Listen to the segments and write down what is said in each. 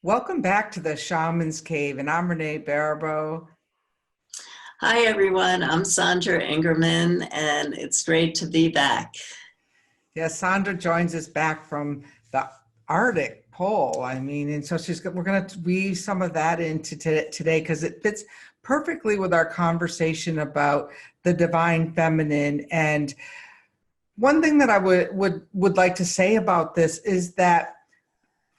Welcome back to the Shamans Cave, and I'm Renee Baribeau. Hi, everyone. I'm Sandra Ingerman, and it's great to be back. Yes, Sandra joins us back from the Arctic pole. And so we're going to weave some of that into today because it fits perfectly with our conversation about the divine feminine. And one thing that I would like to say about this is that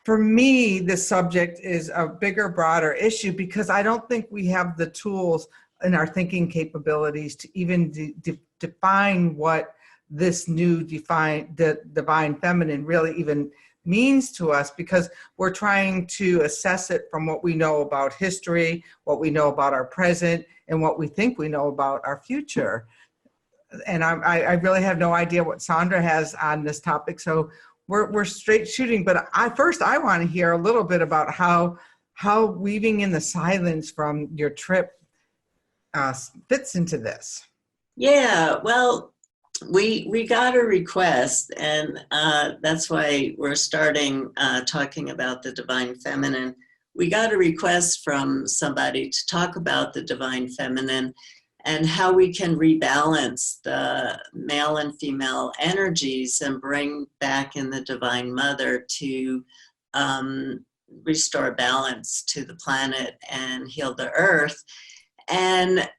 for me, the subject is a bigger, broader issue because I don't think we have the tools in our thinking capabilities to even define what this new the divine feminine really even means to us, because we're trying to assess it from what we know about history, what we know about our present, and what we think we know about our future. And I really have no idea what Sandra has on this topic. So we're straight shooting, but I want to hear a little bit about how weaving in the silence from your trip fits into this. Yeah, well, we got a request, and that's why we're starting talking about the divine feminine. We got a request from somebody to talk about the divine feminine and how we can rebalance the male and female energies and bring back in the Divine Mother to restore balance to the planet and heal the earth. And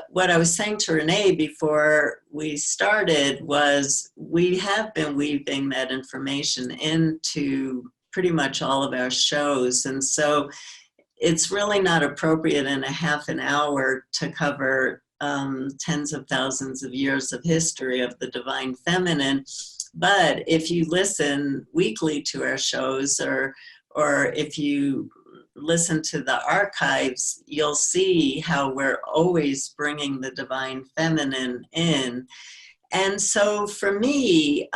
what I was saying to Renee before we started was we have been weaving that information into pretty much all of our shows. And so it's really not appropriate in a half an hour to cover tens of thousands of years of history of the divine feminine. But if you listen weekly to our shows, or if you listen to the archives, you'll see how we're always bringing the divine feminine in. And so for me,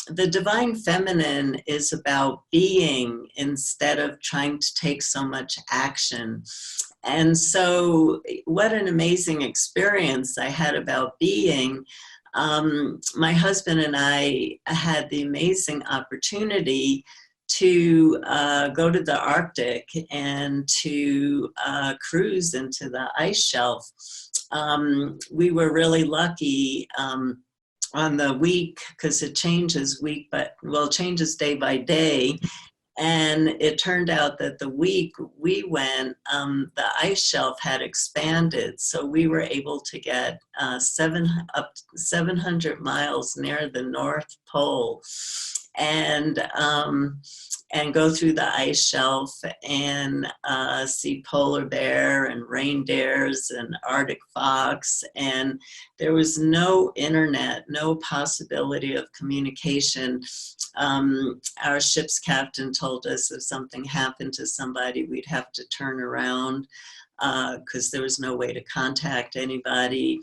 the divine feminine is about being instead of trying to take so much action. And so what an amazing experience I had about being. My husband and I had the amazing opportunity to go to the Arctic and to cruise into the ice shelf. We were really lucky on the week, because it changes it changes day by day. And it turned out that the week we went, the ice shelf had expanded. So we were able to get up 700 miles near the North Pole, and go through the ice shelf and see polar bear and reindeers and Arctic fox. And there was no internet, no possibility of communication. Our ship's captain told us if something happened to somebody, we'd have to turn around, because there was no way to contact anybody.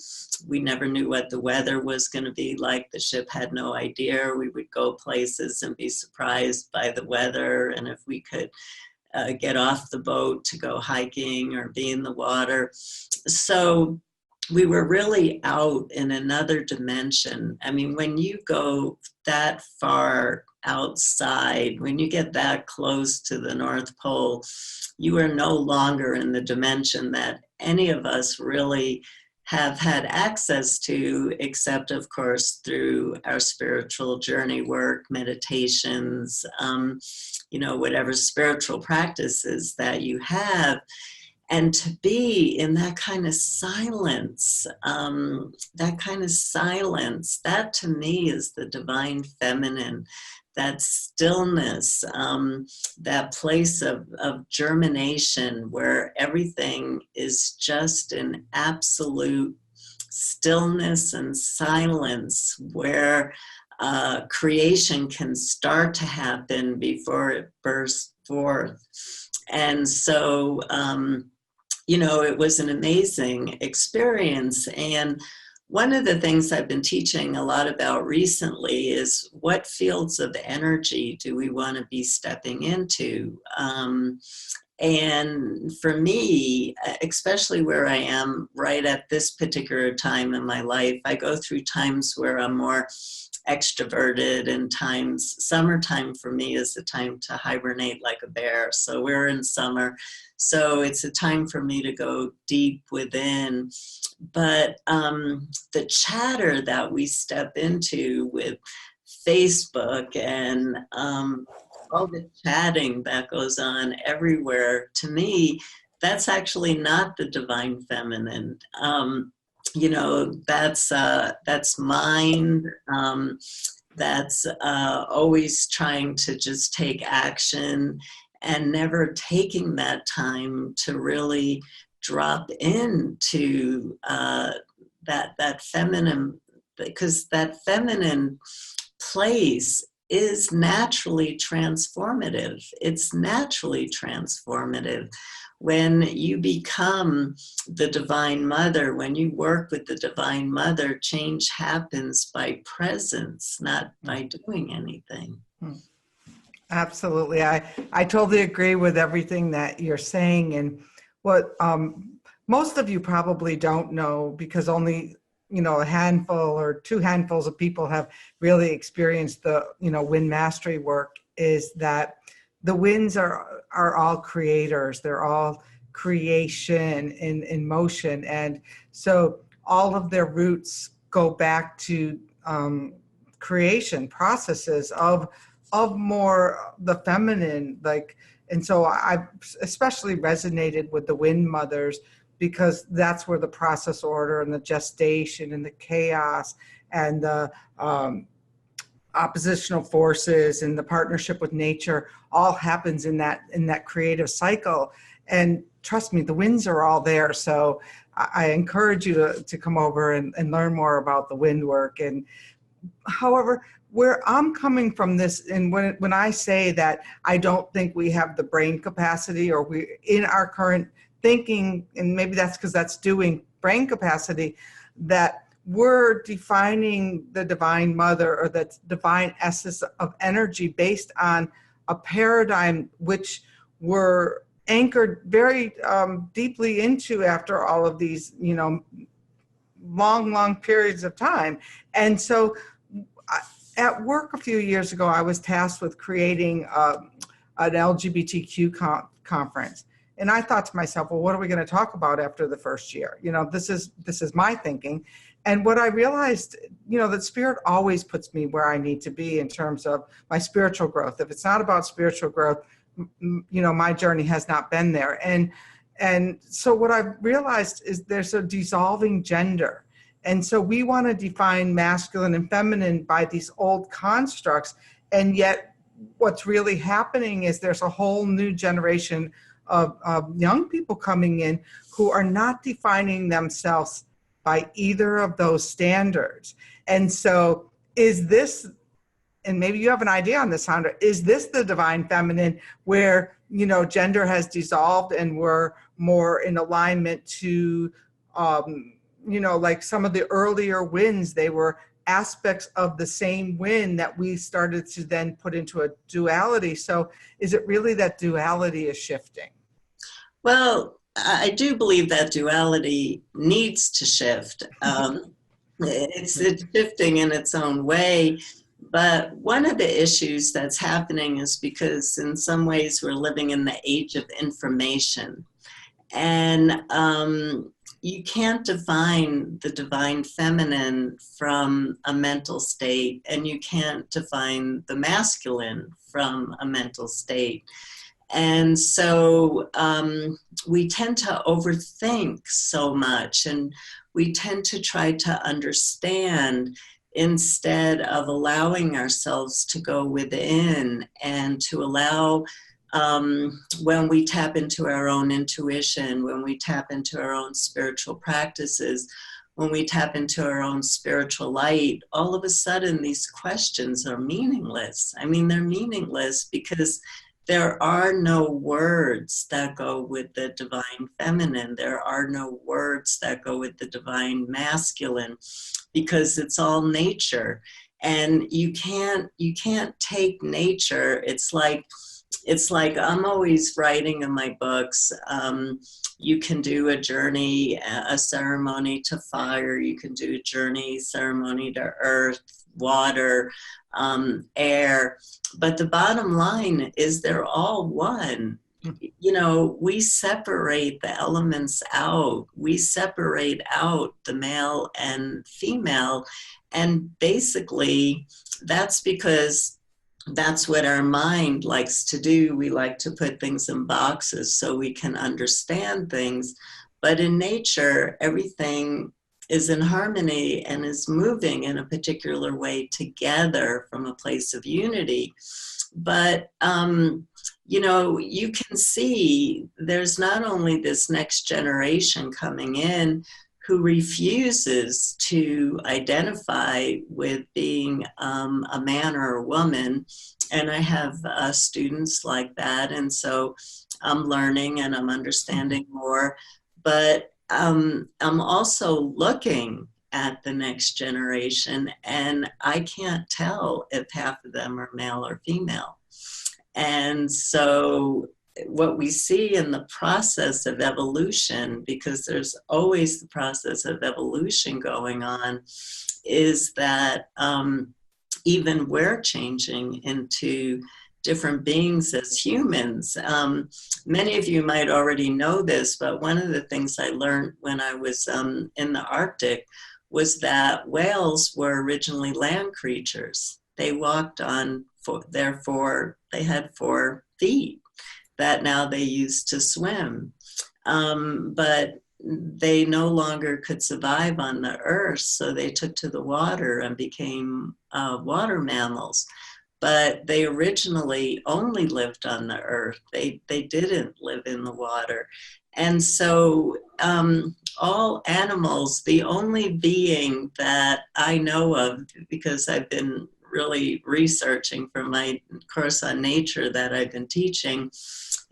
We never knew what the weather was going to be like. The ship had no idea. We would go places and be surprised by the weather, and if we could get off the boat to go hiking or be in the water. So we were really out in another dimension. I mean, when you go that far outside, when you get that close to the North Pole, you are no longer in the dimension that any of us really have had access to, except, of course, through our spiritual journey work, meditations, whatever spiritual practices that you have. And to be in that kind of silence, that to me is the divine feminine, that stillness, that place of germination where everything is just in absolute stillness and silence, where creation can start to happen before it bursts forth. And so, it was an amazing experience. And one of the things I've been teaching a lot about recently is what fields of energy do we want to be stepping into? And for me, especially where I am right at this particular time in my life, I go through times where I'm more extroverted, and times summertime for me is the time to hibernate like a bear. So we're in summer, so it's a time for me to go deep within. But the chatter that we step into with Facebook and all the chatting that goes on everywhere, to me, that's actually not the divine feminine. You know, that's mind. That's always trying to just take action and never taking that time to really drop into that feminine, because that feminine place is naturally transformative. It's naturally transformative. When you become the Divine Mother, when you work with the Divine Mother, change happens by presence, not by doing anything. Absolutely. I totally agree with everything that you're saying. And what most of you probably don't know, because only, you know, a handful or two handfuls of people have really experienced the, you know, wind mastery work, is that the winds are all creators. They're all creation in motion. And so all of their roots go back to creation processes of more the feminine, like, and so I especially resonated with the wind mothers, because that's where the process order and the gestation and the chaos and the oppositional forces and the partnership with nature all happens in that creative cycle. And trust me, the winds are all there. So I encourage you to come over and learn more about the wind work. And however, where I'm coming from this, and when I say that I don't think we have the brain capacity, or we in our current thinking, and maybe that's because that's doing brain capacity, that we're defining the Divine Mother or the divine essence of energy based on a paradigm which we're anchored very deeply into after all of these, you know, long periods of time. And so at work a few years ago, I was tasked with creating an LGBTQ conference. And I thought to myself, well, what are we going to talk about after the first year? You know, this is my thinking. And what I realized, you know, that Spirit always puts me where I need to be in terms of my spiritual growth. If it's not about spiritual growth, you know, my journey has not been there. And so what I've realized is there's a dissolving gender. And so we want to define masculine and feminine by these old constructs. And yet what's really happening is there's a whole new generation of young people coming in who are not defining themselves by either of those standards. And so is this, and maybe you have an idea on this, Sandra, is this the divine feminine where, you know, gender has dissolved and we're more in alignment to, you know, like some of the earlier winds, they were aspects of the same wind that we started to then put into a duality. So is it really that duality is shifting? Well, I do believe that duality needs to shift. It's shifting in its own way. But one of the issues that's happening is because in some ways we're living in the age of information. And you can't define the divine feminine from a mental state, and you can't define the masculine from a mental state. And so we tend to overthink so much, and we tend to try to understand instead of allowing ourselves to go within and to allow, when we tap into our own intuition, when we tap into our own spiritual practices, when we tap into our own spiritual light, all of a sudden these questions are meaningless. I mean, they're meaningless because there are no words that go with the divine feminine. There are no words that go with the divine masculine, because it's all nature. And you can't take nature. It's like it's like I'm always writing in my books. You can do a journey, a ceremony to fire. You can do a journey, ceremony to earth, water, air. But the bottom line is they're all one. You know, we separate the elements out. We separate out the male and female. And basically, that's because that's what our mind likes to do. We like to put things in boxes so we can understand things. But in nature, everything is in harmony and is moving in a particular way together from a place of unity. But, you know, you can see there's not only this next generation coming in who refuses to identify with being a man or a woman. And I have students like that. And so I'm learning and I'm understanding more. But I'm also looking at the next generation, and I can't tell if half of them are male or female. And so what we see in the process of evolution, because there's always the process of evolution going on, is that even we're changing into different beings as humans. Many of you might already know this, but one of the things I learned when I was in the Arctic was that whales were originally land creatures. They walked on, therefore they had 4 feet that now they use to swim. But they no longer could survive on the earth, so they took to the water and became water mammals. But they originally only lived on the earth. They didn't live in the water. And so all animals, the only being that I know of, because I've been really researching for my course on nature that I've been teaching,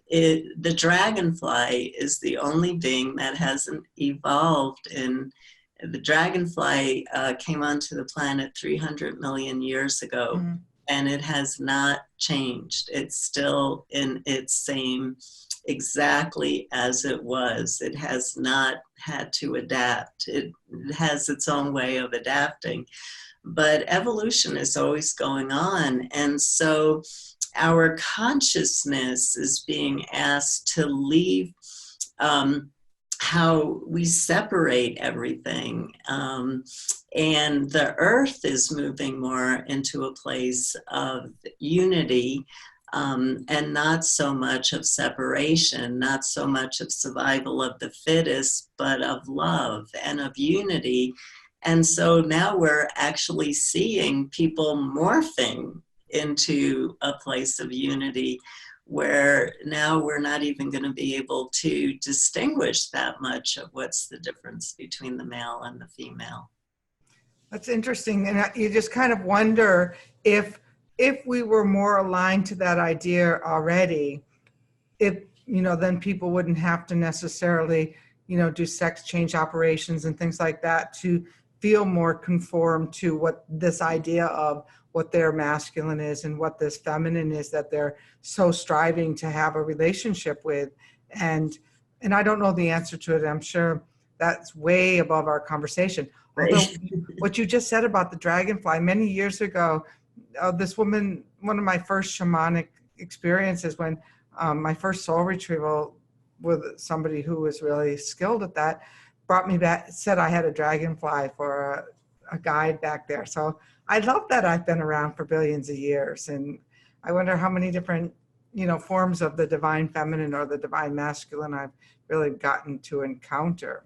the dragonfly is the only being that hasn't evolved. The dragonfly came onto the planet 300 million years ago. Mm-hmm. And it has not changed. It's still in its same, exactly as it was. It has not had to adapt. It has its own way of adapting. But evolution is always going on. And so our consciousness is being asked to leave how we separate everything. And the earth is moving more into a place of unity, and not so much of separation, not so much of survival of the fittest, but of love and of unity. And so now we're actually seeing people morphing into a place of unity, where now we're not even going to be able to distinguish that much of what's the difference between the male and the female. That's interesting. And you just kind of wonder if we were more aligned to that idea already, if, you know, then people wouldn't have to necessarily, you know, do sex change operations and things like that to feel more conformed to what this idea of what their masculine is and what this feminine is that they're so striving to have a relationship with. And I don't know the answer to it. I'm sure that's way above our conversation. Right. Although what you just said about the dragonfly, many years ago, this woman, one of my first shamanic experiences when my first soul retrieval with somebody who was really skilled at that, brought me back, said I had a dragonfly for a guide back there. So I love that I've been around for billions of years. And I wonder how many different, you know, forms of the divine feminine or the divine masculine I've really gotten to encounter.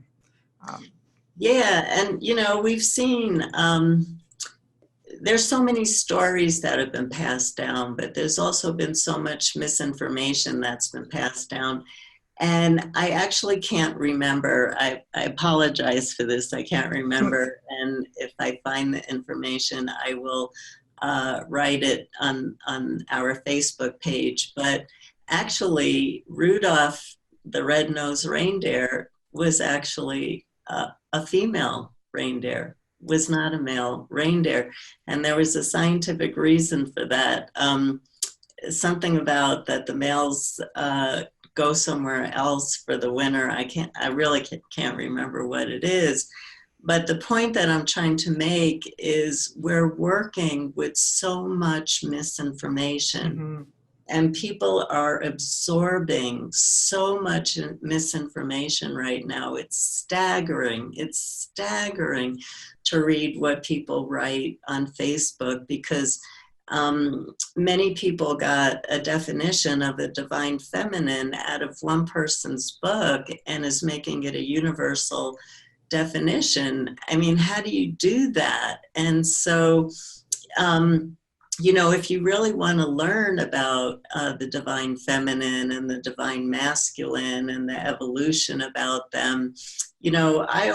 Yeah, and, you know, we've seen, there's so many stories that have been passed down, but there's also been so much misinformation that's been passed down. And I actually can't remember. I apologize for this. I can't remember. And if I find the information, I will write it on our Facebook page. But actually, Rudolph the red-nosed reindeer was actually a female reindeer, was not a male reindeer. And there was a scientific reason for that. something about that the males go somewhere else for the winter. I really can't remember what it is. But the point that I'm trying to make is we're working with so much misinformation. Mm-hmm. And people are absorbing so much misinformation right now. It's staggering. It's staggering to read what people write on Facebook, because many people got a definition of the divine feminine out of one person's book and is making it a universal definition. I mean, how do you do that? And so, you know, if you really want to learn about the divine feminine and the divine masculine and the evolution about them, you know, I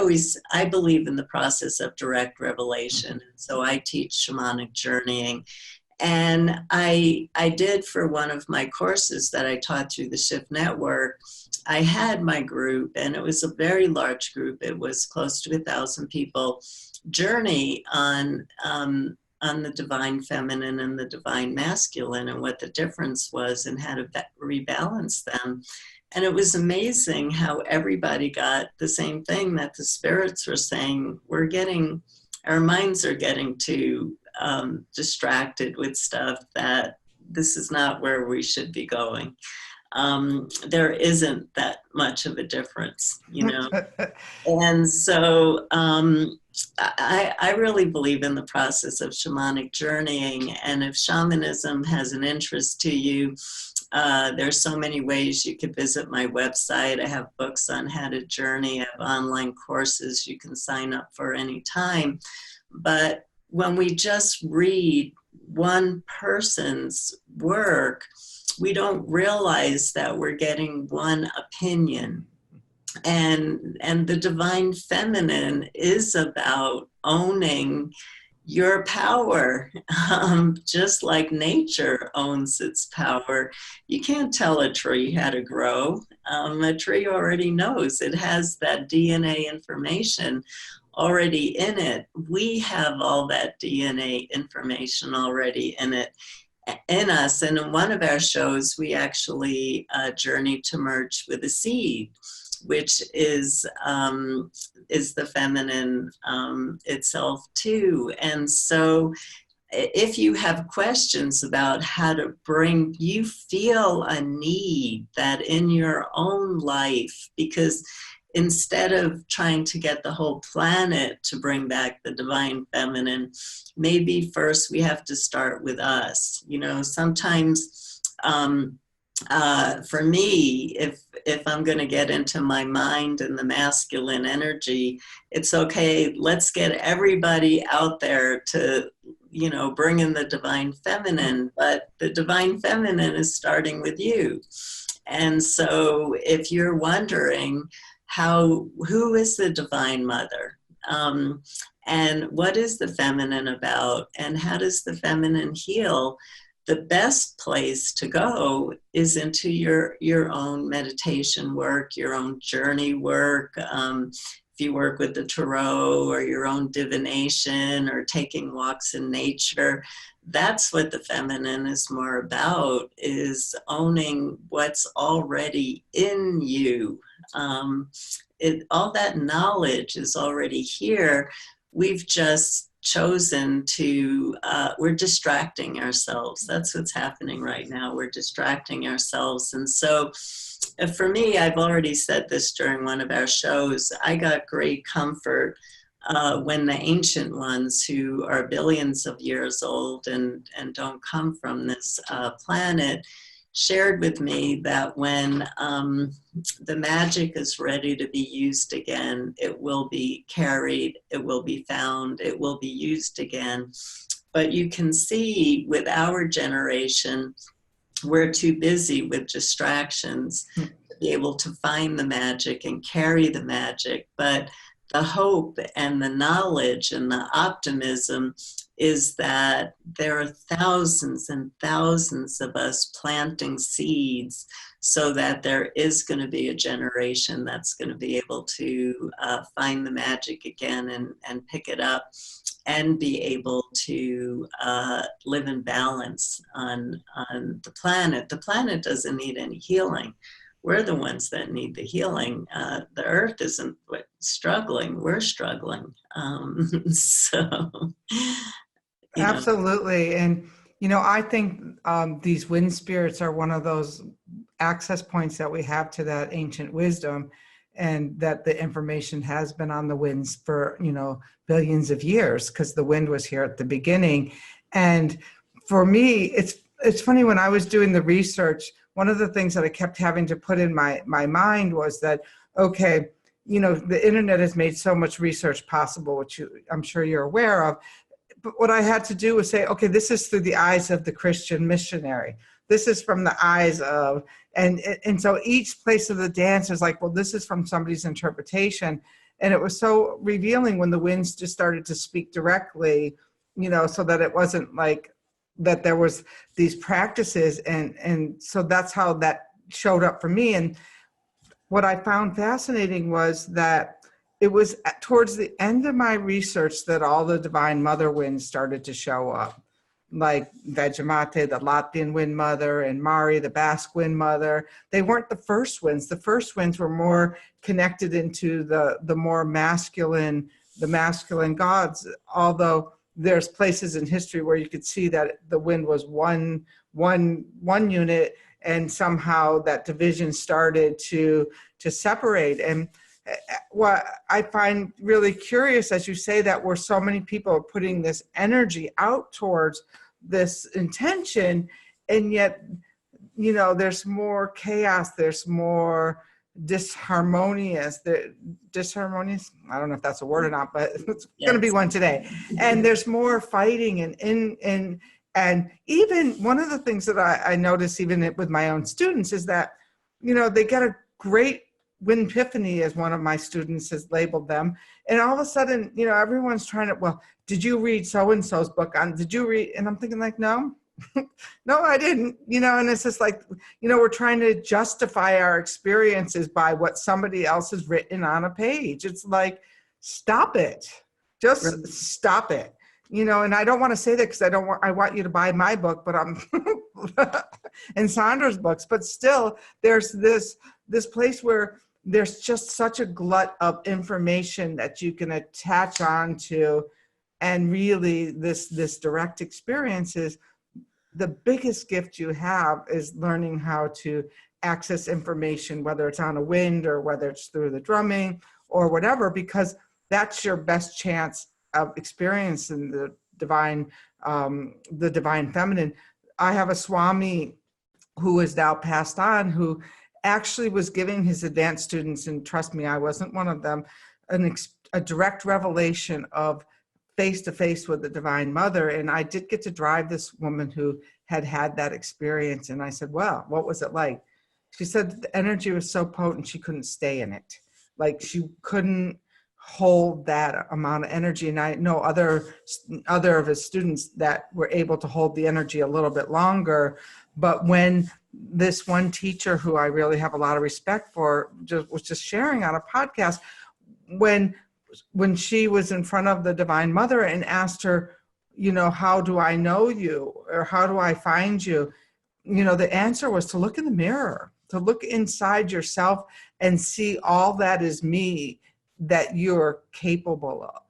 believe in the process of direct revelation. So I teach shamanic journeying. And I did, for one of my courses that I taught through the Shift Network, I had my group, and it was a very large group. It was close to 1,000 people journey on the divine feminine and the divine masculine and what the difference was and how to rebalance them. And it was amazing how everybody got the same thing, that the spirits were saying, our minds are getting too distracted with stuff, that this is not where we should be going. There isn't that much of a difference, you know. And so I really believe in the process of shamanic journeying. And if shamanism has an interest to you, there's so many ways you could visit my website. I have books on how to journey. I have online courses you can sign up for anytime. But when we just read one person's work, we don't realize that we're getting one opinion. And the divine feminine is about owning your power, just like nature owns its power. You can't tell a tree how to grow. A tree already knows. It has that DNA information already in it. We have all that DNA information already in us. And in one of our shows, we actually journey to merge with a seed, which is the feminine itself too. And so if you have questions about how to you feel a need that in your own life, because instead of trying to get the whole planet to bring back the divine feminine, maybe first we have to start with us. You know, sometimes for me, if I'm going to get into my mind and the masculine energy, it's okay, let's get everybody out there to, you know, bring in the divine feminine. But the divine feminine is starting with you. And so if you're wondering, who is the divine mother? And what is the feminine about? And how does the feminine heal? The best place to go is into your own meditation work, your own journey work. If you work with the tarot or your own divination or taking walks in nature, that's what the feminine is more about, is owning what's already in you. All that knowledge is already here. We've just chosen to, we're distracting ourselves. That's what's happening right now. We're distracting ourselves. And so for me, I've already said this during one of our shows, I got great comfort when the ancient ones, who are billions of years old and don't come from this planet, shared with me that when the magic is ready to be used again, it will be carried, it will be found, it will be used again. But you can see with our generation, we're too busy with distractions to be able to find the magic and carry the magic. But the hope and the knowledge and the optimism is that there are thousands and thousands of us planting seeds so that there is going to be a generation that's going to be able to find the magic again and pick it up and be able to live in balance on the planet. The planet doesn't need any healing. We're the ones that need the healing. The earth isn't struggling, we're struggling. So, Absolutely. And, I think these wind spirits are one of those access points that we have to that ancient wisdom, and that the information has been on the winds for, billions of years, because the wind was here at the beginning. And for me, it's funny, when I was doing the research, one of the things that I kept having to put in my mind was that, okay, the internet has made so much research possible, which I'm sure you're aware of. But what I had to do was say, okay, this is through the eyes of the Christian missionary. This is from the eyes of, and so each place of the dance is like, well, this is from somebody's interpretation. And it was so revealing when the winds just started to speak directly, so that it wasn't like that there was these practices. And so that's how that showed up for me. And what I found fascinating was that it was towards the end of my research that all the divine mother winds started to show up, like Vegemite, the Latvian wind mother, and Mari, the Basque wind mother. They weren't the first winds. The first winds were more connected into the more masculine, the masculine gods, although there's places in history where you could see that the wind was one unit, and somehow that division started to separate. And what I find really curious, as you say, that where so many people are putting this energy out towards this intention, and yet, there's more chaos, there's more disharmonious, I don't know if that's a word or not, but it's going to be one today. And there's more fighting, and even one of the things that I notice even with my own students is that, they get a great wind epiphany, as one of my students has labeled them. And all of a sudden, everyone's trying to, well, did you read so-and-so's book did you read? And I'm thinking like, no, no, I didn't, and it's just like, we're trying to justify our experiences by what somebody else has written on a page. It's like, stop it. Just stop it. And I don't want to say that because I want you to buy my book, but I'm and Sandra's books, but still there's this place where there's just such a glut of information that you can attach on to. And really this direct experience is the biggest gift you have, is learning how to access information, whether it's on a wind or whether it's through the drumming or whatever, because that's your best chance of experiencing the divine feminine. I have a Swami who is now passed on, who actually was giving his advanced students, and trust me, I wasn't one of them, a direct revelation of face-to-face with the Divine Mother. And I did get to drive this woman who had that experience. And I said, well, what was it like? She said the energy was so potent, she couldn't stay in it. Like, she couldn't hold that amount of energy. And I know other of his students that were able to hold the energy a little bit longer. But when this one teacher, who I really have a lot of respect for, was just sharing on a podcast, when she was in front of the Divine Mother and asked her, how do I know you, or how do I find you? The answer was to look in the mirror, to look inside yourself and see all that is me that you're capable of.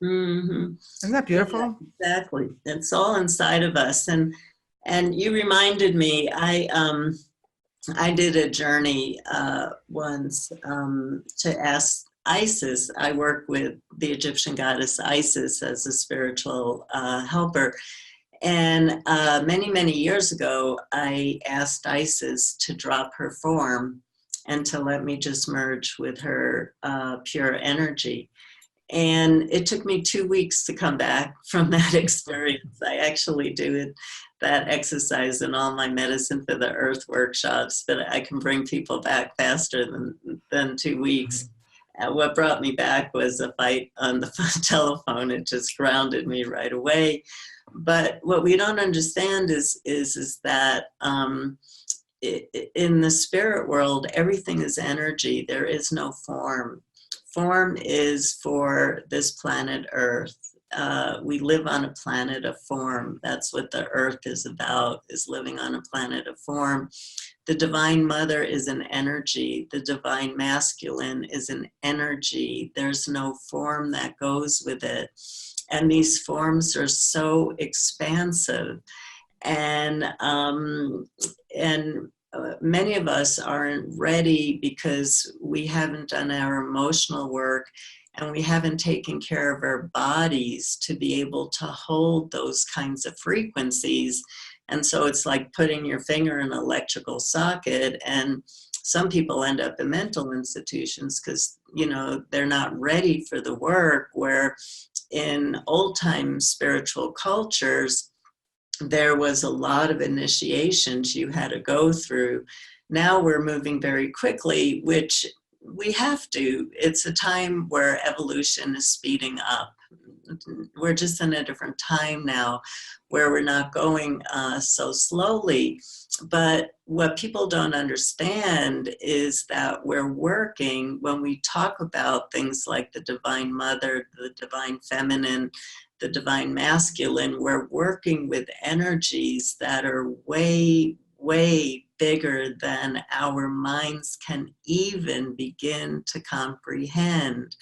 Mm-hmm. Isn't that beautiful? Yeah, exactly. It's all inside of us. And you reminded me, I did a journey once to ask Isis. I work with the Egyptian goddess Isis as a spiritual helper. And many, many years ago, I asked Isis to drop her form and to let me just merge with her pure energy. And it took me 2 weeks to come back from that experience. I actually do that exercise in all my Medicine for the Earth workshops, that I can bring people back faster than 2 weeks. What brought me back was a fight on the telephone. It just grounded me right away. But what we don't understand is that in the spirit world, everything is energy. There is no form. Form is for this planet Earth. We live on a planet of form. That's what the Earth is about, is living on a planet of form. The Divine Mother is an energy. The Divine Masculine is an energy. There's no form that goes with it. And these forms are so expansive. And many of us aren't ready because we haven't done our emotional work, and we haven't taken care of our bodies to be able to hold those kinds of frequencies. And so it's like putting your finger in an electrical socket, and some people end up in mental institutions because, you know, they're not ready for the work. Where in old time spiritual cultures, there was a lot of initiations you had to go through. Now we're moving very quickly, which we have to. It's a time where evolution is speeding up. We're just in a different time now where we're not going so slowly. But what people don't understand is that we're working, when we talk about things like the Divine Mother, the Divine Feminine, the Divine Masculine, we're working with energies that are way, way bigger than our minds can even begin to comprehend.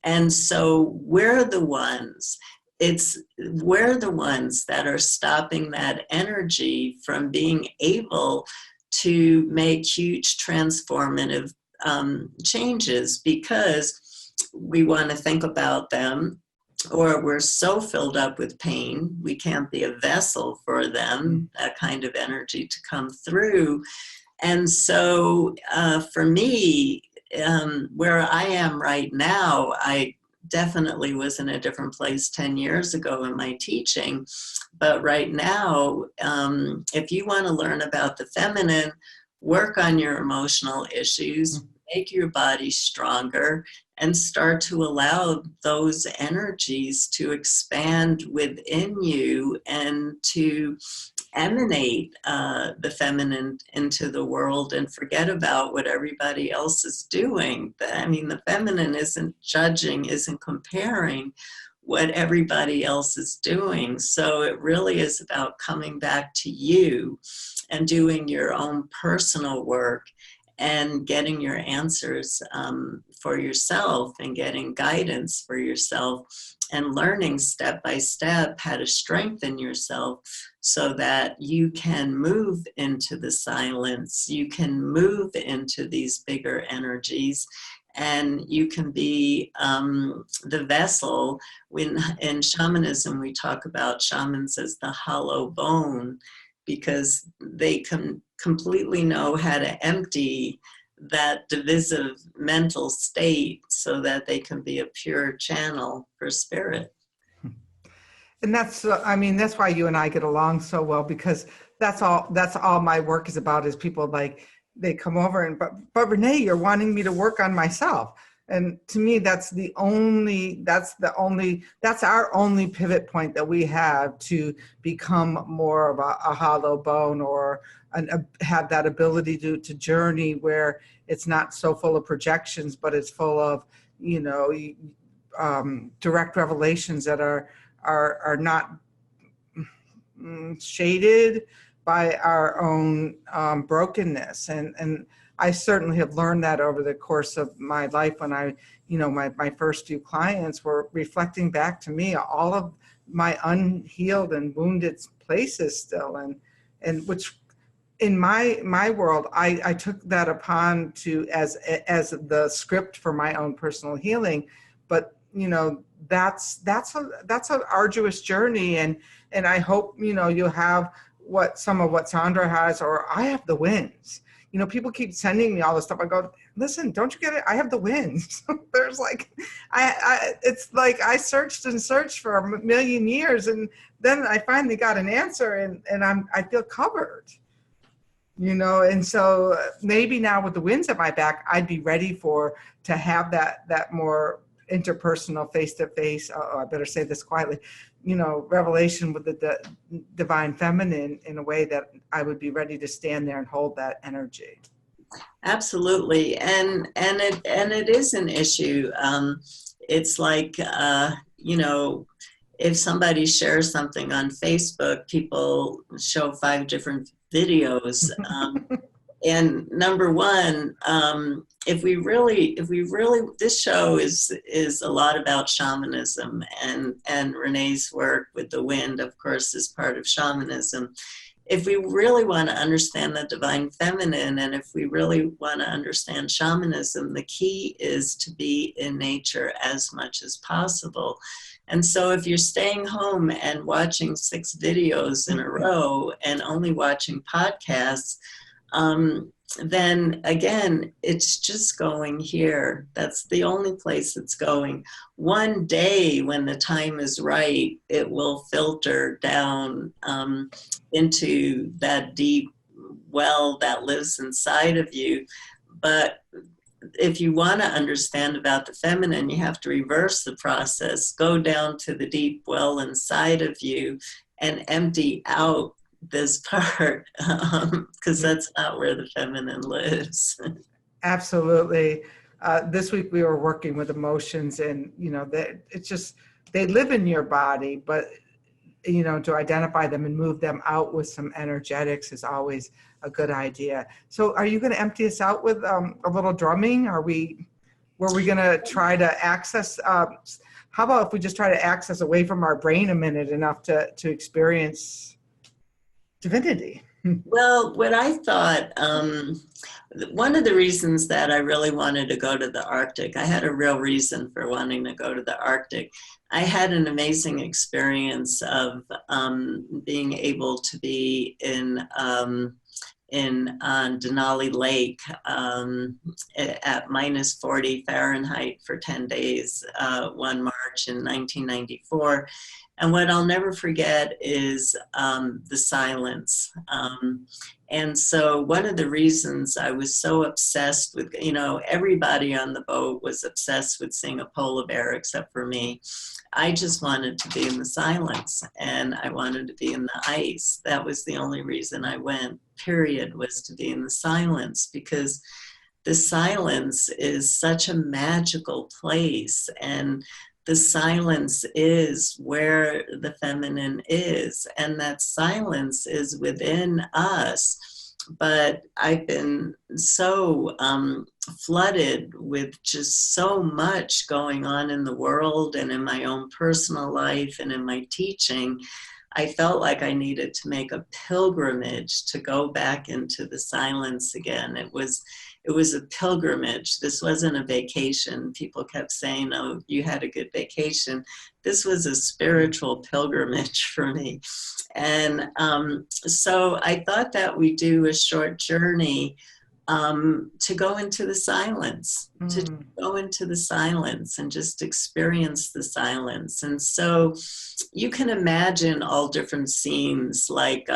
And so we're the ones that are stopping that energy from being able to make huge transformative changes, because we want to think about them, or we're so filled up with pain, we can't be a vessel for them, that kind of energy to come through. And so for me, where I am right now, I definitely was in a different place 10 years ago in my teaching. But right now, if you want to learn about the feminine, work on your emotional issues, make your body stronger, and start to allow those energies to expand within you and to emanate the feminine into the world, and forget about what everybody else is doing. I mean, the feminine isn't judging, isn't comparing what everybody else is doing. So it really is about coming back to you and doing your own personal work and getting your answers for yourself, and getting guidance for yourself, and learning step by step how to strengthen yourself so that you can move into the silence, you can move into these bigger energies, and you can be the vessel. When in shamanism, we talk about shamans as the hollow bone, because they can completely know how to empty that divisive mental state so that they can be a pure channel for spirit. And that's, I mean, that's why you and I get along so well, because that's all my work is about, is people like, they come over and, but Renee, you're wanting me to work on myself. And to me, that's our only pivot point that we have to become more of a hollow bone, or have that ability to journey where it's not so full of projections, but it's full of, you know, direct revelations that are not shaded by our own brokenness. And I certainly have learned that over the course of my life, when I, you know, my first few clients were reflecting back to me all of my unhealed and wounded places still. And which in my world, I took that upon to as the script for my own personal healing. But, you know, that's an arduous journey. And I hope, you know, you'll have some of what Sandra has, or I have the wins. You know, people keep sending me all this stuff. I go, listen, don't you get it? I have the wins. There's like, it's like I searched and searched for a million years, and then I finally got an answer, and I feel covered. you know, and so maybe now with the winds at my back, I'd be ready to have that more interpersonal, face-to-face, I better say this quietly, you know, revelation with the divine feminine in a way that I would be ready to stand there and hold that energy. Absolutely, and it is an issue. It's like you know, if somebody shares something on Facebook, people show 5 different videos. And number one, if we really, this show is a lot about shamanism, and Renee's work with the wind, of course, is part of shamanism. If we really want to understand the divine feminine, and if we really want to understand shamanism, the key is to be in nature as much as possible. And so if you're staying home and watching 6 videos in a row and only watching podcasts, then again, it's just going here. That's the only place it's going. One day, when the time is right, it will filter down into that deep well that lives inside of you. But if you want to understand about the feminine, you have to reverse the process, go down to the deep well inside of you and empty out this part, because that's not where the feminine lives. Absolutely. This week we were working with emotions, and you know that it's just they live in your body, but you know, to identify them and move them out with some energetics is always a good idea. So are you going to empty us out with a little drumming? Were we going to try to access, how about if we just try to access away from our brain a minute enough to experience divinity? Well, what I thought, one of the reasons that I really wanted to go to the Arctic, I had a real reason for wanting to go to the Arctic. I had an amazing experience of being able to be in on Denali Lake at minus 40 Fahrenheit for 10 days, one March in 1994. And what I'll never forget is the silence. And so one of the reasons I was so obsessed with, you know, everybody on the boat was obsessed with seeing a polar bear except for me. I just wanted to be in the silence, and I wanted to be in the ice. That was the only reason I went, period, was to be in the silence, because the silence is such a magical place, and the silence is where the feminine is, and that silence is within us. But I've been so flooded with just so much going on in the world and in my own personal life and in my teaching. I felt like I needed to make a pilgrimage to go back into the silence again. It was a pilgrimage. This wasn't a vacation. People kept saying, oh, you had a good vacation. This was a spiritual pilgrimage for me. And so I thought that we do a short journey to go into the silence, to go into the silence and just experience the silence. And so you can imagine all different scenes, like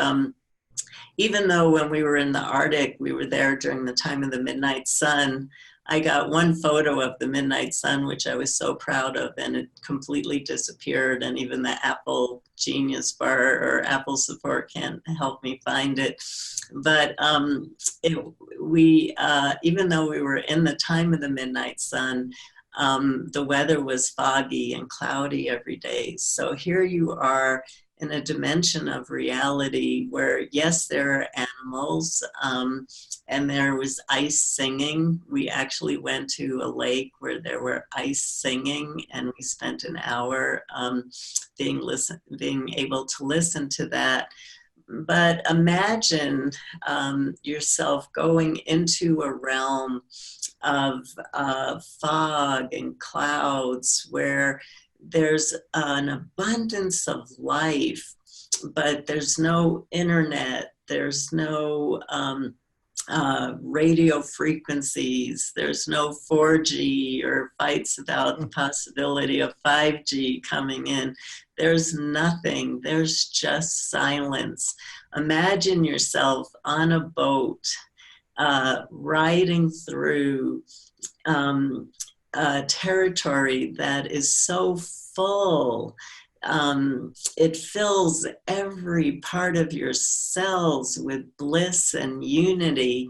even though when we were in the Arctic, we were there during the time of the midnight sun, I got one photo of the midnight sun, which I was so proud of, and it completely disappeared. And even the Apple Genius Bar or Apple support can't help me find it. But even though we were in the time of the midnight sun, the weather was foggy and cloudy every day. So here you are in a dimension of reality where, yes, there are animals, and there was ice singing. We actually went to a lake where there were ice singing, and we spent an hour being able to listen to that. But imagine yourself going into a realm of fog and clouds where there's an abundance of life, but there's no internet, there's no radio frequencies. There's no 4G or fights about the possibility of 5G coming in. There's nothing. There's just silence. Imagine yourself on a boat riding through territory that is so full. It fills every part of your cells with bliss and unity,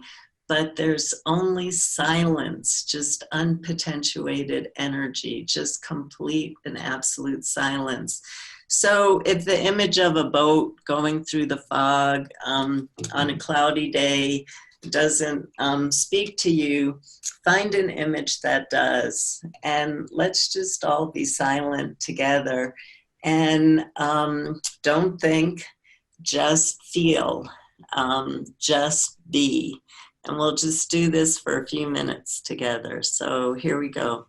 but there's only silence, just unpotentiated energy, just complete and absolute silence. So if the image of a boat going through the fog on a cloudy day doesn't speak to you, find an image that does, and let's just all be silent together. And don't think, just feel, just be. And we'll just do this for a few minutes together. So here we go.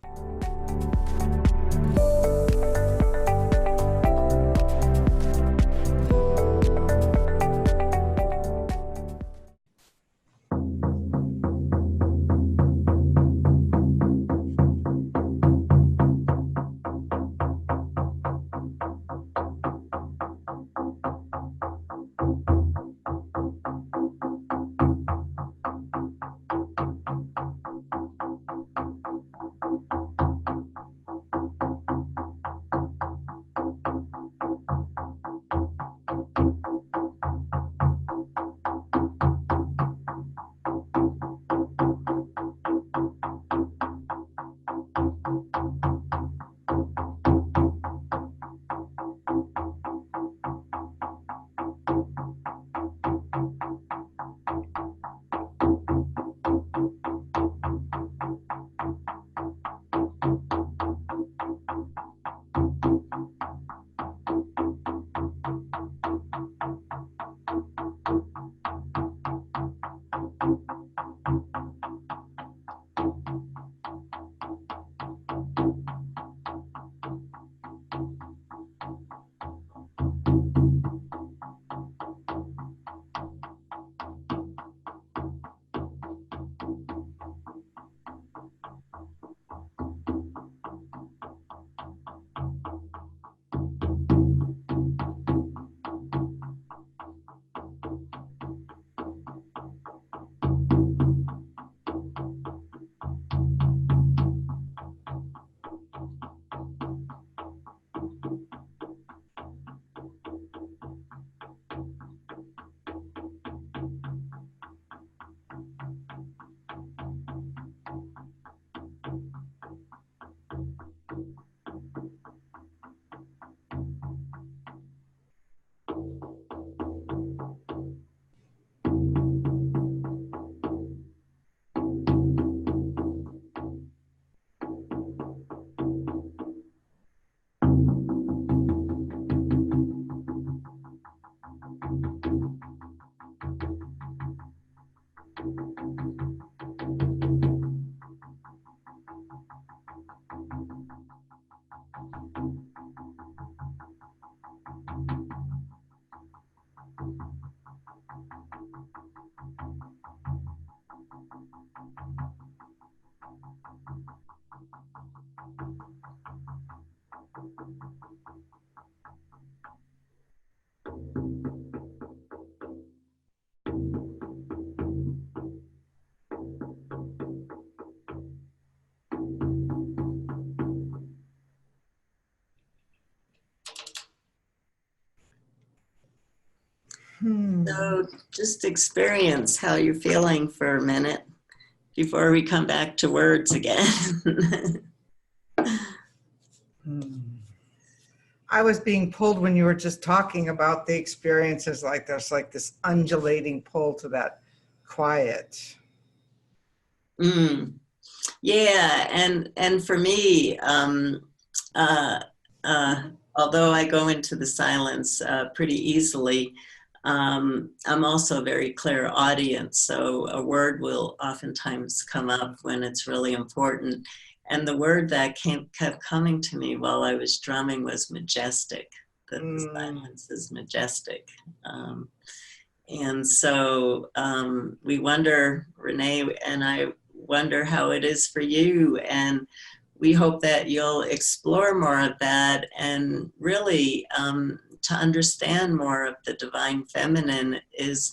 So just experience how you're feeling for a minute before we come back to words again. I was being pulled when you were just talking about the experiences, like there's like this undulating pull to that quiet. Yeah, and for me, although I go into the silence pretty easily, I'm also a very clairaudient, so a word will oftentimes come up when it's really important. And the word that kept coming to me while I was drumming was majestic, that the silence is majestic. And so we wonder, Renee and I wonder how it is for you. And we hope that you'll explore more of that and really to understand more of the divine feminine is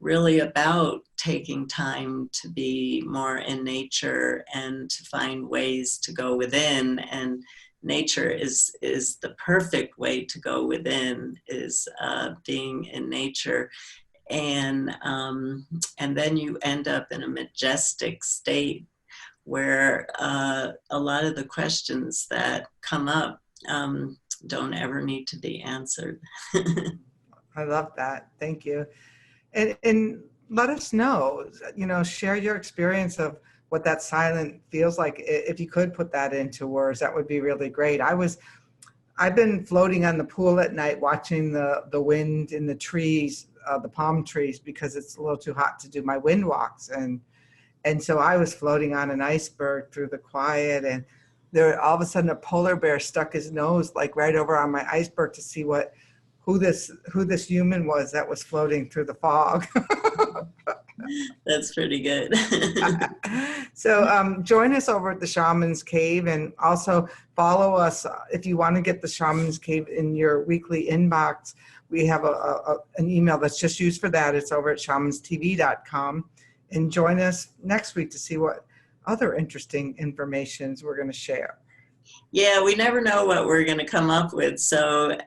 really about taking time to be more in nature and to find ways to go within. And nature is the perfect way to go within, is being in nature. And then you end up in a majestic state where a lot of the questions that come up don't ever need to be answered. I love that. Thank you. And let us know, share your experience of what that silent feels like. If you could put that into words, that would be really great. I've been floating on the pool at night, watching the wind in the trees, the palm trees, because it's a little too hot to do my wind walks. And so I was floating on an iceberg through the quiet, and there all of a sudden a polar bear stuck his nose like right over on my iceberg to see who this human was that was floating through the fog. That's pretty good. So join us over at the Shamans Cave, and also follow us if you want to get the Shamans Cave in your weekly inbox. We have an email that's just used for that. It's over at shamanstv.com. And join us next week to see what other interesting informations we're going to share. Yeah, we never know what we're going to come up with. So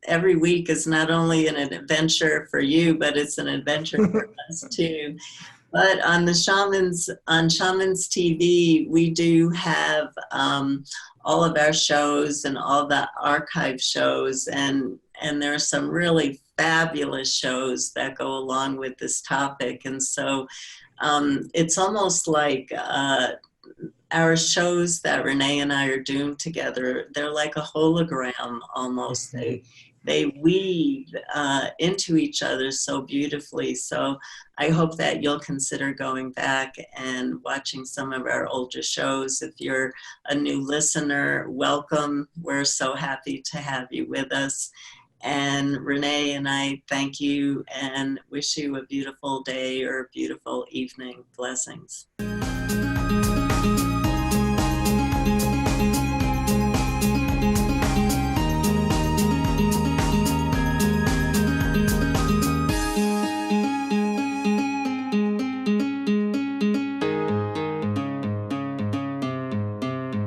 every week is not only an adventure for you, but it's an adventure for us too. But on Shamans TV, we do have all of our shows and all the archive shows, and there are some really fabulous shows that go along with this topic. And so it's almost like our shows that Renee and I are doing together, they're like a hologram almost. They weave into each other so beautifully. So I hope that you'll consider going back and watching some of our older shows. If you're a new listener, welcome. We're so happy to have you with us. And Renee and I thank you and wish you a beautiful day or a beautiful evening. Blessings.